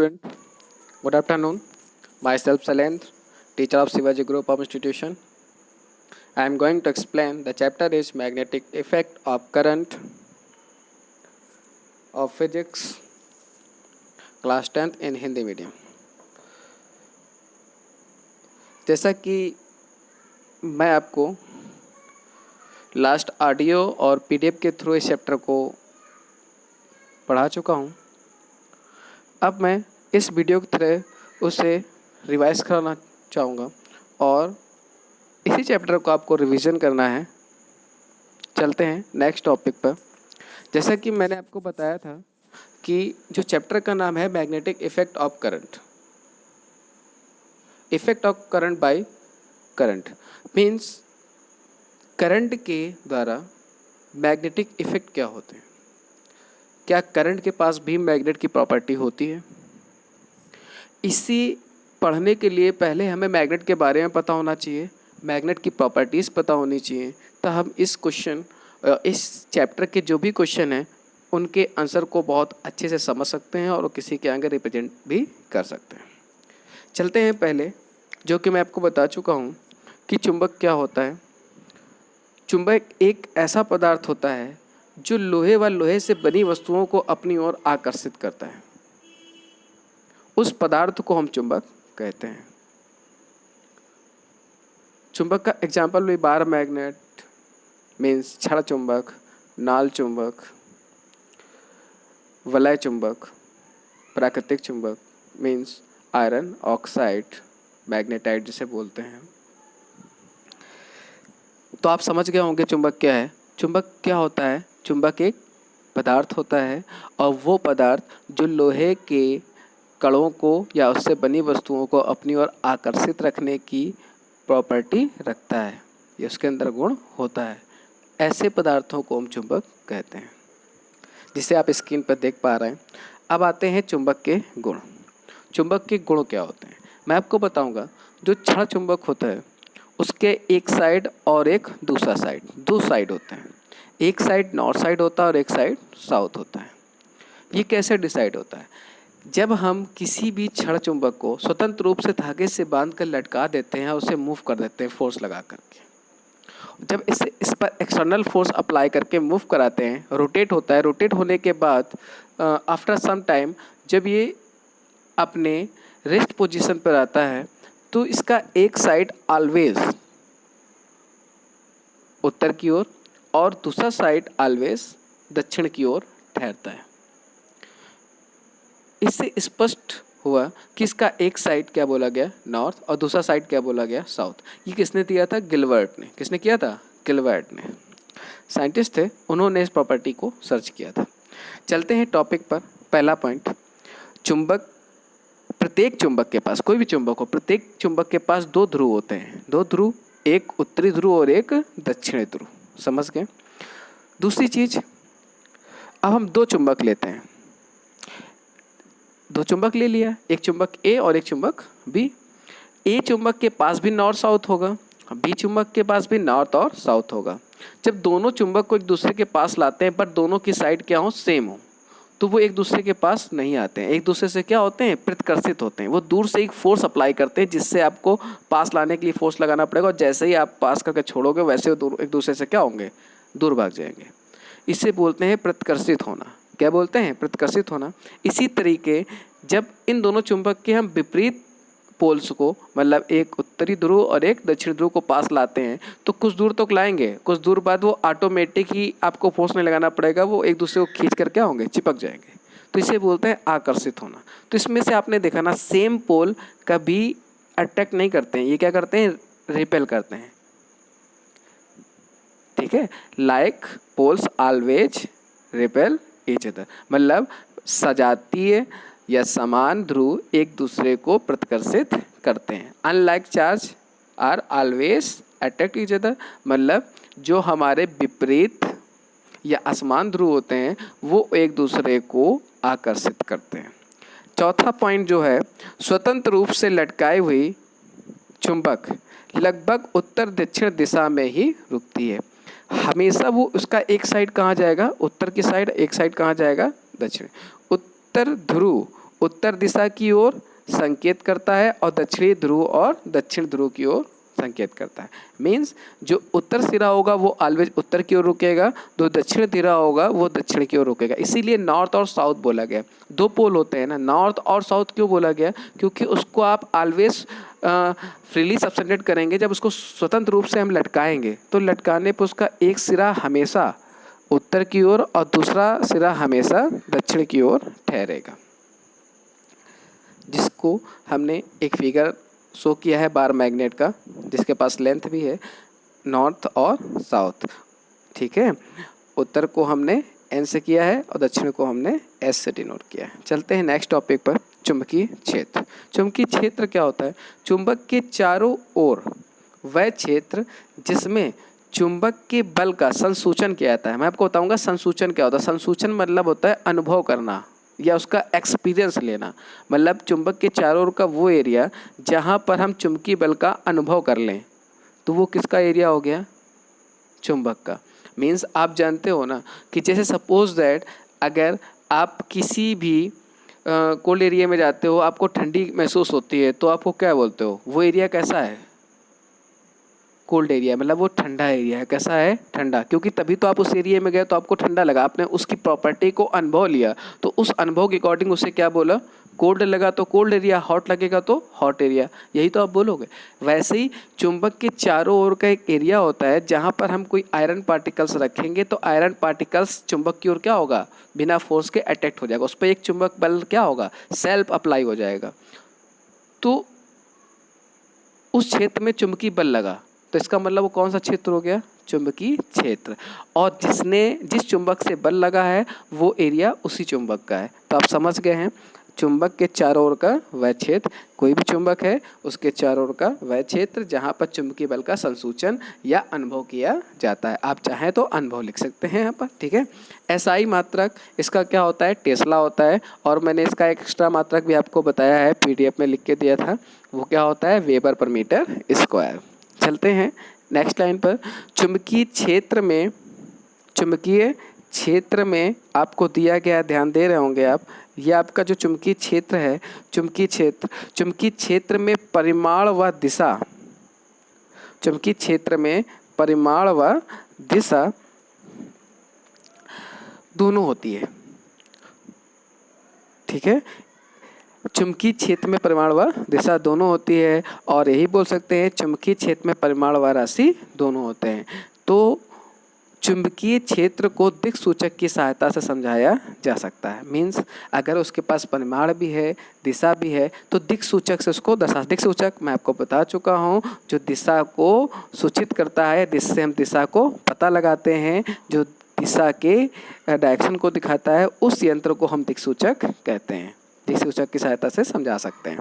Student, good afternoon. Myself Salendra, teacher of Shivaji Group of Institution. I am going to explain the chapter is magnetic effect of current of physics, class 10th in Hindi medium. जैसा कि मैं आपको last audio और PDF के through इस chapter को पढ़ा चुका हूँ। अब मैं इस वीडियो के थ्रू उसे रिवाइज कराना चाहूँगा और इसी चैप्टर को आपको रिवीजन करना है। चलते हैं नेक्स्ट टॉपिक पर। जैसा कि मैंने आपको बताया था कि जो चैप्टर का नाम है magnetic effect of current. Effect of current by current means current के द्वारा मैग्नेटिक इफेक्ट क्या होते हैं। क्या करंट के पास भी मैग्नेट की प्रॉपर्टी होती है? इसी पढ़ने के लिए पहले हमें मैग्नेट के बारे में पता होना चाहिए, मैग्नेट की प्रॉपर्टीज़ पता होनी चाहिए, तो हम इस चैप्टर के जो भी क्वेश्चन हैं उनके आंसर को बहुत अच्छे से समझ सकते हैं और किसी के आगे रिप्रेजेंट भी कर सकते हैं। चलते हैं पहले, जो कि मैं आपको बता चुका हूँ कि चुंबक क्या होता है। चुंबक एक ऐसा पदार्थ होता है जो लोहे व लोहे से बनी वस्तुओं को अपनी ओर आकर्षित करता है। उस पदार्थ को हम चुंबक कहते हैं। चुंबक का एग्जाम्पल भी बार मैग्नेट मीन्स छड़ चुंबक, नाल चुंबक, वलय चुंबक, प्राकृतिक चुंबक मीन्स आयरन ऑक्साइड, मैग्नेटाइट जिसे बोलते हैं। तो आप समझ गए होंगे चुंबक क्या है। चुंबक क्या होता है? चुंबक एक पदार्थ होता है और वो पदार्थ जो लोहे के कणों को या उससे बनी वस्तुओं को अपनी ओर आकर्षित रखने की प्रॉपर्टी रखता है, ये उसके अंदर गुण होता है। ऐसे पदार्थों को हम चुंबक कहते हैं, जिसे आप स्क्रीन पर देख पा रहे हैं। अब आते हैं चुंबक के गुण। चुंबक के गुण क्या होते हैं मैं आपको बताऊंगा। जो छड़ चुंबक होता है उसके एक साइड और एक दूसरा साइड, दो साइड होते हैं। एक साइड नॉर्थ साइड होता है और एक साइड साउथ होता है। ये कैसे डिसाइड होता है? जब हम किसी भी छड़ चुंबक को स्वतंत्र रूप से धागे से बांध कर लटका देते हैं और उसे मूव कर देते हैं फोर्स लगा करके, जब इस पर एक्सटर्नल फोर्स अप्लाई करके मूव कराते हैं, रोटेट होता है। रोटेट होने के बाद आफ्टर सम टाइम जब ये अपने रेस्ट पोजीशन पर आता है तो इसका एक साइड ऑलवेज उत्तर की ओर और दूसरा साइड ऑलवेज दक्षिण की ओर ठहरता है। इससे स्पष्ट हुआ कि इसका एक साइड क्या बोला गया नॉर्थ और दूसरा साइड क्या बोला गया साउथ। ये किसने दिया था? गिलबर्ट ने। किसने किया था? गिलबर्ट ने। साइंटिस्ट थे, उन्होंने इस प्रॉपर्टी को सर्च किया था। चलते हैं टॉपिक पर। पहला पॉइंट, चुंबक, प्रत्येक चुंबक के पास, कोई भी चुंबक हो, प्रत्येक चुंबक के पास दो ध्रुव होते हैं। दो ध्रुव, एक उत्तरी ध्रुव और एक दक्षिणी ध्रुव। समझ गए? दूसरी चीज, अब हम दो चुंबक लेते हैं। दो चुंबक ले लिया, एक चुंबक ए और एक चुंबक बी। ए चुंबक के पास भी नॉर्थ साउथ होगा, बी चुंबक के पास भी नॉर्थ और साउथ होगा। जब दोनों चुंबक को एक दूसरे के पास लाते हैं पर दोनों की साइड क्या हो? सेम हो, तो वो एक दूसरे के पास नहीं आते हैं। एक दूसरे से क्या होते हैं? प्रतिकर्षित होते हैं। वो दूर से एक फोर्स अप्लाई करते हैं जिससे आपको पास लाने के लिए फोर्स लगाना पड़ेगा और जैसे ही आप पास करके छोड़ोगे वैसे वो एक दूसरे से क्या होंगे? दूर भाग जाएंगे। इसे बोलते हैं प्रतिकर्षित होना। क्या बोलते हैं? प्रतिकर्षित होना। इसी तरीके जब इन दोनों चुंबक के हम विपरीत पोल्स को, मतलब एक उत्तरी ध्रुव और एक दक्षिण ध्रुव को पास लाते हैं तो कुछ दूर तक लाएंगे, कुछ दूर बाद वो ऑटोमेटिक ही आपको फोर्स नहीं लगाना पड़ेगा, वो एक दूसरे को खींच कर क्या होंगे? चिपक जाएंगे। तो इसे बोलते हैं आकर्षित होना। तो इसमें से आपने देखा ना, सेम पोल कभी अट्रैक्ट नहीं करते हैं, ये क्या करते हैं? रिपेल करते हैं। ठीक है, like poles always repel each other, मतलब सजातीय या समान ध्रुव एक दूसरे को प्रतिकर्षित करते हैं। Unlike charge are always attract each other, मतलब जो हमारे विपरीत या असमान ध्रुव होते हैं वो एक दूसरे को आकर्षित करते हैं। चौथा पॉइंट जो है, स्वतंत्र रूप से लटकाई हुई चुंबक लगभग उत्तर दक्षिण दिशा में ही रुकती है। हमेशा वो उसका एक साइड कहाँ जाएगा? उत्तर की साइड। एक साइड कहाँ जाएगा? दक्षिण। उत्तर ध्रुव उत्तर दिशा की ओर संकेत करता है और दक्षिणी ध्रुव और दक्षिण ध्रुव की ओर संकेत करता है। मीन्स जो उत्तर सिरा होगा वो ऑलवेज उत्तर की ओर रुकेगा, जो दक्षिण सिरा होगा वो दक्षिण की ओर रुकेगा। इसीलिए नॉर्थ और साउथ बोला गया। दो पोल होते हैं ना, नॉर्थ और साउथ क्यों बोला गया? क्योंकि उसको आप ऑलवेज फ्रीली सब्सटेंडेड करेंगे। जब उसको स्वतंत्र रूप से हम लटकाएंगे तो लटकाने पर उसका एक सिरा हमेशा उत्तर की ओर और दूसरा सिरा हमेशा दक्षिण की ओर ठहरेगा, जिसको हमने एक फिगर शो किया है बार मैग्नेट का, जिसके पास लेंथ भी है नॉर्थ और साउथ। ठीक है, उत्तर को हमने एन से किया है और दक्षिण को हमने एस से डिनोट किया है। चलते हैं नेक्स्ट टॉपिक पर, चुंबकीय क्षेत्र। चुंबकीय क्षेत्र क्या होता है? चुंबक के चारों ओर वह क्षेत्र जिसमें चुंबक के बल का संसूचन किया जाता है। मैं आपको बताऊंगा संसूचन क्या होता है। संसूचन मतलब होता है अनुभव करना या उसका एक्सपीरियंस लेना। मतलब चुंबक के चारों ओर का वो एरिया जहाँ पर हम चुंबकीय बल का अनुभव कर लें, तो वो किसका एरिया हो गया? चुंबक का। मीन्स आप जानते हो ना कि जैसे सपोज दैट अगर आप किसी भी कोल्ड एरिया में जाते हो, आपको ठंडी महसूस होती है, तो आपको क्या बोलते हो? वो एरिया कैसा है? Cold area. मतलब वो ठंडा एरिया है। कैसा है? ठंडा। क्योंकि तभी तो आप उस एरिया में गए तो आपको ठंडा लगा, आपने उसकी प्रॉपर्टी को अनुभव लिया, तो उस अनुभव के अकॉर्डिंग उसे क्या बोला? कोल्ड लगा तो कोल्ड एरिया, हॉट लगेगा तो हॉट एरिया। यही तो आप बोलोगे। वैसे ही चुंबक के चारों ओर का एक एरिया होता है जहाँ पर हम कोई आयरन पार्टिकल्स रखेंगे तो आयरन पार्टिकल्स चुंबक की ओर क्या होगा? बिना फोर्स के अट्रैक्ट हो जाएगा। उस पर एक चुंबक बल क्या होगा? सेल्फ अप्लाई हो जाएगा। तो उस क्षेत्र में चुंबकीय बल लगा, तो इसका मतलब वो कौन सा क्षेत्र हो गया? चुंबकीय क्षेत्र। और जिस चुंबक से बल लगा है वो एरिया उसी चुंबक का है। तो आप समझ गए हैं, चुंबक के चारों ओर का वह क्षेत्र, कोई भी चुंबक है उसके चारों ओर का वह क्षेत्र जहाँ पर चुंबकीय बल का संसूचन या अनुभव किया जाता है। आप चाहें तो अनुभव लिख सकते हैं यहाँ पर। ठीक है, एसआई मात्रक इसका क्या होता है? टेस्ला होता है। और मैंने इसका एक एक्स्ट्रा मात्रक भी आपको बताया है, पीडीएफ में लिख के दिया था। वो क्या होता है? वेबर पर मीटर स्क्वायर। चलते हैं नेक्स्ट लाइन पर। चुंबकीय क्षेत्र में आपको दिया गया, ध्यान दे रहे होंगे आप, ये आपका जो चुंबकीय क्षेत्र है, चुंबकीय क्षेत्र में परिमाण व दिशा, चुंबकीय क्षेत्र में परिमाण व दिशा दोनों होती है। ठीक है, चुंबकीय क्षेत्र में परिमाण व दिशा दोनों होती है, और यही बोल सकते हैं चुंबकीय क्षेत्र में परिमाण व राशि दोनों होते हैं। तो चुंबकीय क्षेत्र को दिक्सूचक की सहायता से समझाया जा सकता है। मीन्स अगर उसके पास परिमाण भी है, दिशा भी है, तो दिक्सूचक से उसको दर्शा। दिक्सूचक मैं आपको बता चुका हूँ, जो दिशा को सूचित करता है, जिससे हम दिशा को पता लगाते हैं, जो दिशा के डायरेक्शन को दिखाता है, उस यंत्र को हम दिक्सूचक कहते हैं। दिक्सूचक की सहायता से समझा सकते हैं।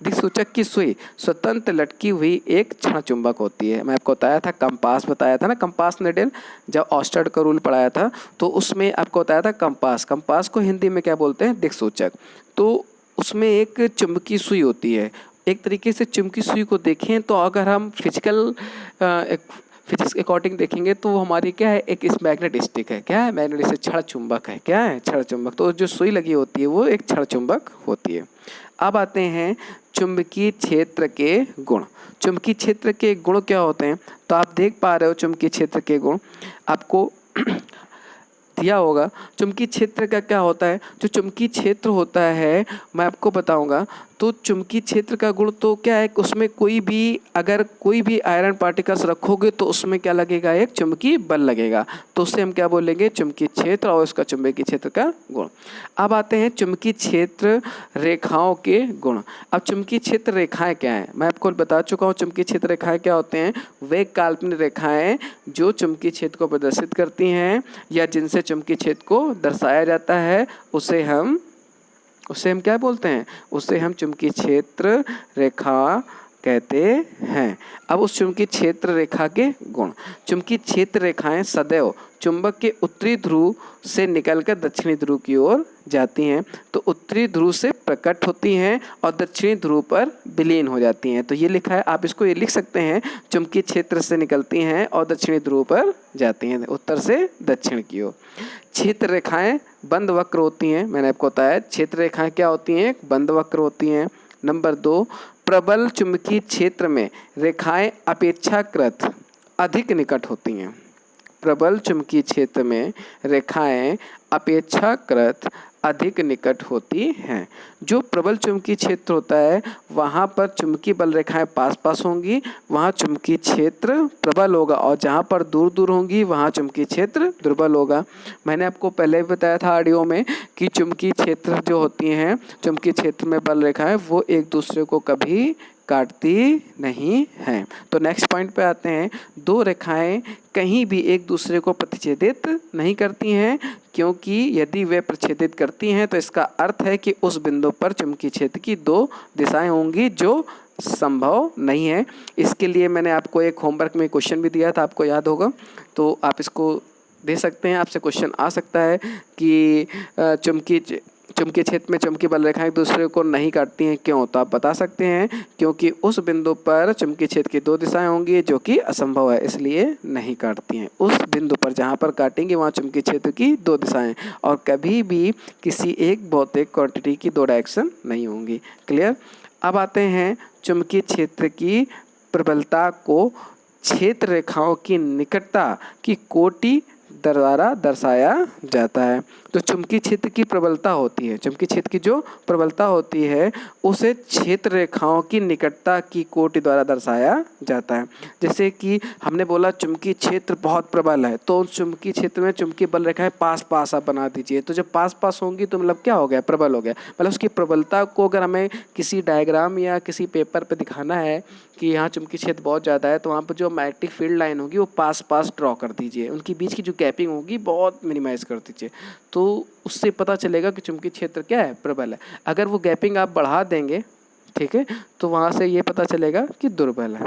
दिक्सूचक की सुई स्वतंत्र लटकी हुई एक क्षण चुंबक होती है। मैं आपको बताया था, कंपास बताया था ना, कंपास निडल, जब ऑस्टर्ड का रूल पढ़ाया था तो उसमें आपको बताया था कंपास को हिंदी में क्या बोलते हैं? दिक्सूचक। तो उसमें एक चुंबकीय सुई होती है। एक तरीके से चुंबकीय सुई को देखें तो अगर हम फिजिक्स के अकॉर्डिंग देखेंगे तो वो हमारी क्या है? एक इस मैग्नेट स्टिक है। क्या है? मैग्नेट स्टिक, क्षण चुंबक है। क्या है? क्षण चुंबक। तो जो सुई लगी होती है वो एक क्षण चुंबक होती है। अब आते हैं चुंबकीय क्षेत्र के गुण। चुंबकीय क्षेत्र के गुण क्या होते हैं? तो आप देख पा रहे हो चुंबकीय क्षेत्र के गुण आपको दिया होगा। चुंबकीय क्षेत्र का क्या होता है? जो चुंबकीय क्षेत्र होता है मैं आपको बताऊंगा। तो चुंबकीय क्षेत्र का गुण तो क्या है? उसमें अगर कोई भी आयरन पार्टिकल्स रखोगे तो उसमें क्या लगेगा? एक चुंबकीय बल लगेगा। तो उससे हम क्या बोलेंगे? चुंबकीय क्षेत्र और उसका चुंबकीय क्षेत्र का गुण। अब आते हैं चुंबकीय क्षेत्र रेखाओं के गुण। अब चुंबकीय क्षेत्र रेखाएं क्या हैं? मैं आपको बता चुका हूँ चुंबकीय क्षेत्र रेखाएं क्या होते हैं। वे काल्पनिक रेखाएं जो चुंबकीय क्षेत्र को प्रदर्शित करती हैं या जिनसे चुंबकीय क्षेत्र को दर्शाया जाता है, उसे हम क्या बोलते हैं? उसे हम चुंबकीय क्षेत्र रेखा कहते हैं। अब उस चुंबकीय क्षेत्र रेखा के गुण। चुंबकीय क्षेत्र रेखाएं सदैव चुंबक के उत्तरी ध्रुव से निकलकर दक्षिणी ध्रुव की ओर जाती हैं, तो उत्तरी ध्रुव से प्रकट होती हैं और दक्षिणी ध्रुव पर विलीन हो जाती हैं। तो ये लिखा है, आप इसको ये लिख सकते हैं, चुंबकीय क्षेत्र से निकलती हैं और दक्षिणी ध्रुव पर जाती हैं, उत्तर से दक्षिण की ओर। क्षेत्र रेखाएं बंद वक्र होती हैं, मैंने आपको बताया क्षेत्र रेखाएं क्या होती हैं, बंद वक्र होती हैं। नंबर 2, प्रबल चुंबकीय क्षेत्र में रेखाएं अपेक्षाकृत अधिक निकट होती हैं। प्रबल चुंबकीय क्षेत्र में रेखाएं अपेक्षाकृत अधिक निकट होती हैं। जो प्रबल चुंबकीय क्षेत्र होता है वहाँ पर चुंबकीय बल रेखाएं पास पास होंगी, वहाँ चुंबकीय क्षेत्र प्रबल होगा, और जहाँ पर दूर दूर होंगी वहाँ चुंबकीय क्षेत्र दुर्बल होगा। मैंने आपको पहले भी बताया था ऑडियो में कि चुंबकीय क्षेत्र जो होती हैं, चुंबकीय क्षेत्र में बल रेखाएं वो एक दूसरे को कभी काटती नहीं हैं। तो नेक्स्ट पॉइंट पे आते हैं। दो रेखाएं कहीं भी एक दूसरे को प्रतिच्छेदित नहीं करती हैं, क्योंकि यदि वे प्रतिच्छेदित करती हैं तो इसका अर्थ है कि उस बिंदु पर चुंबकीय क्षेत्र की दो दिशाएं होंगी, जो संभव नहीं है। इसके लिए मैंने आपको एक होमवर्क में क्वेश्चन भी दिया था, आपको याद होगा, तो आप इसको दे सकते हैं। आपसे क्वेश्चन आ सकता है कि चुंबकीय क्षेत्र में चुंबकीय बल रेखाएं एक दूसरे को नहीं काटती हैं, क्यों? तो आप बता सकते हैं क्योंकि उस बिंदु पर चुंबकीय क्षेत्र की दो दिशाएं होंगी जो कि असंभव है, इसलिए नहीं काटती हैं। उस बिंदु पर जहां पर काटेंगे वहां चुंबकीय क्षेत्र की दो दिशाएं, और कभी भी किसी एक भौतिक क्वांटिटी की दो डायरेक्शन नहीं होंगी। क्लियर? अब आते हैं चुंबकीय क्षेत्र की प्रबलता को क्षेत्र रेखाओं की निकटता की कोटि द्वारा दर्शाया जाता है। तो चुंबकीय क्षेत्र की प्रबलता होती है, चुंबकीय क्षेत्र की जो प्रबलता होती है उसे क्षेत्र रेखाओं की निकटता की कोटि द्वारा दर्शाया जाता है। जैसे कि हमने बोला चुंबकीय क्षेत्र बहुत प्रबल है, तो उस चुंबकीय क्षेत्र में चुंबकीय बल रेखाएं पास पास आप बना दीजिए, तो जब पास पास होंगी तो मतलब क्या हो गया, प्रबल हो गया। मतलब उसकी प्रबलता को अगर हमें किसी डायग्राम या किसी पेपर पर दिखाना है कि यहाँ चुंबकीय क्षेत्र बहुत ज़्यादा है, तो वहाँ पर जो मैग्नेटिक फील्ड लाइन होगी वो पास पास ड्रॉ कर दीजिए, उनकी बीच की जो गैपिंग होगी बहुत मिनिमाइज़ कर दीजिए, तो उससे पता चलेगा कि चुंबकीय क्षेत्र क्या है, प्रबल है। अगर वो गैपिंग आप बढ़ा देंगे, ठीक है, तो वहाँ से ये पता चलेगा कि दुर्बल है।